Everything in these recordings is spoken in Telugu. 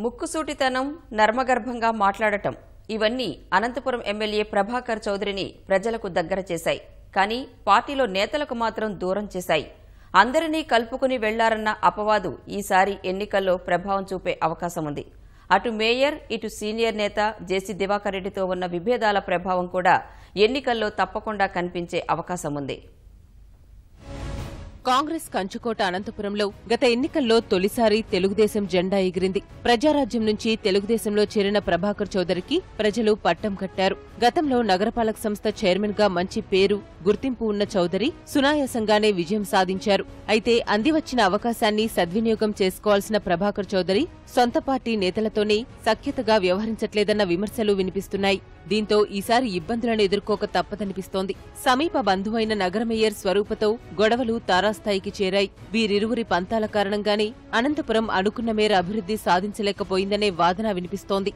ముక్కుసూటితనం, నర్మగర్భంగా మాట్లాడటం ఇవన్నీ అనంతపురం ఎమ్మెల్యే ప్రభాకర్ చౌదరిని ప్రజలకు దగ్గర చేశాయి. కానీ పార్టీలో నేతలకు మాత్రం దూరం చేశాయి. అందరినీ కలుపుకుని వెళ్లారన్న అపవాదు ఈసారి ఎన్నికల్లో ప్రభావం చూపే అవకాశం ఉంది. అటు మేయర్, ఇటు సీనియర్ నేత జేసీ దివాకర్ రెడ్డితో ఉన్న విభేదాల ప్రభావం కూడా ఎన్నికల్లో తప్పకుండా కనిపించే అవకాశం ఉంది. కాంగ్రెస్ కంచుకోట అనంతపురంలో గత ఎన్నికల్లో తొలిసారి తెలుగుదేశం జెండా ఎగిరింది. ప్రజారాజ్యం నుంచి తెలుగుదేశంలో చేరిన ప్రభాకర్ చౌదరికి ప్రజలు పట్టం కట్టారు. గతంలో నగరపాలక సంస్థ చైర్మన్ గా మంచి పేరు, గుర్తింపు ఉన్న చౌదరి సునాయాసంగానే విజయం సాధించారు. అయితే అందివచ్చిన అవకాశాన్ని సద్వినియోగం చేసుకోవాల్సిన ప్రభాకర్ చౌదరి సొంత పార్టీ నేతలతోనే సఖ్యతగా వ్యవహరించట్లేదన్న విమర్శలు వినిపిస్తున్నాయి. దీంతో ఈసారి ఇబ్బందులను ఎదుర్కోక తప్పదనిపిస్తోంది. సమీప బంధువైన నగర మేయర్ స్వరూపతో గొడవలు తారాస్థాయికి చేరాయి. వీరిరువురి పంతాల కారణంగానే అనంతపురం అనుకున్న మేర అభివృద్ధి సాధించలేకపోయిందనే వాదన వినిపిస్తోంది.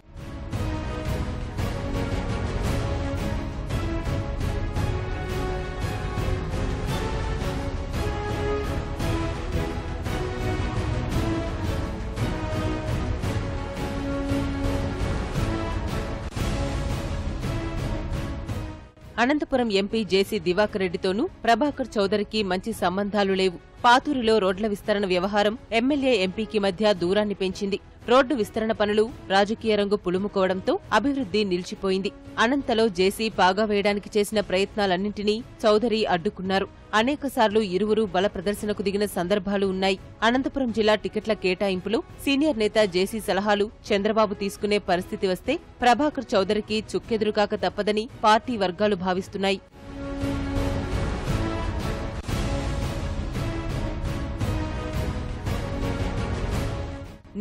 అనంతపురం ఎంపీ జేసీ దివాకర్ రెడ్డితోనూ ప్రభాకర్ చౌదరికి మంచి సంబంధాలు లేవు. పాతూరులో రోడ్ల విస్తరణ వ్యవహారం ఎమ్మెల్యే, ఎంపీకి మధ్య దూరాన్ని పెంచింది. రోడ్డు విస్తరణ పనులు రాజకీయ రంగు పులుముకోవడంతో అభివృద్ధి నిలిచిపోయింది. అనంతలో జేసీ పాగా వేయడానికి చేసిన ప్రయత్నాలన్నింటినీ చౌదరి అడ్డుకున్నారు. అనేకసార్లు ఇరువురు బల ప్రదర్శనకు దిగిన సందర్భాలు ఉన్నాయి. అనంతపురం జిల్లా టికెట్ల కేటాయింపులో సీనియర్ నేత జేసీ సలహాలు చంద్రబాబు తీసుకునే పరిస్థితి వస్తే ప్రభాకర్ చౌదరికి చుక్కెదురుకాక తప్పదని పార్టీ వర్గాలు భావిస్తున్నాయి.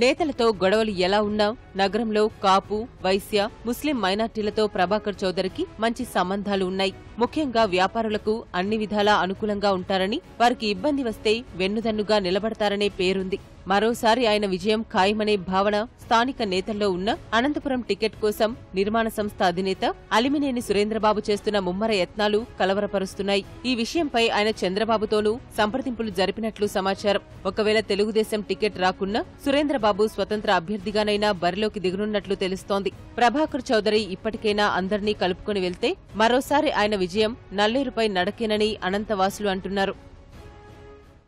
నేతలతో గొడవలు ఎలా ఉన్నా నగరంలో కాపు, వైశ్య, ముస్లిం మైనార్టీలతో ప్రభాకర్ చౌదరికి మంచి సంబంధాలు ఉన్నాయి. ముఖ్యంగా వ్యాపారులకు అన్ని విధాలా అనుకూలంగా ఉంటారని, వారికి ఇబ్బంది వస్తే వెన్నుదన్నుగా నిలబడతారనే పేరుంది. మరోసారి ఆయన విజయం ఖాయమనే భావన స్థానిక నేతల్లో ఉన్న అనంతపురం టికెట్ కోసం నిర్మాణ సంస్థ అధినేత అలిమినేని సురేంద్రబాబు చేస్తున్న ముమ్మర యత్నాలు కలవరపరుస్తున్నాయి. ఈ విషయంపై ఆయన చంద్రబాబుతోనూ సంప్రదింపులు జరిపినట్లు సమాచారం. ఒకవేళ తెలుగుదేశం టికెట్ రాకున్నా సురేంద్రబాబు స్వతంత్ర అభ్యర్థిగానైనా బరిలోకి దిగనున్నట్లు తెలుస్తోంది. ప్రభాకర్ చౌదరి ఇప్పటికైనా అందర్నీ కలుపుకుని వెళ్తే మరోసారి ఆయన విజయం నల్లేరుపై నడకేనని అనంతవాసులు అంటున్నారు.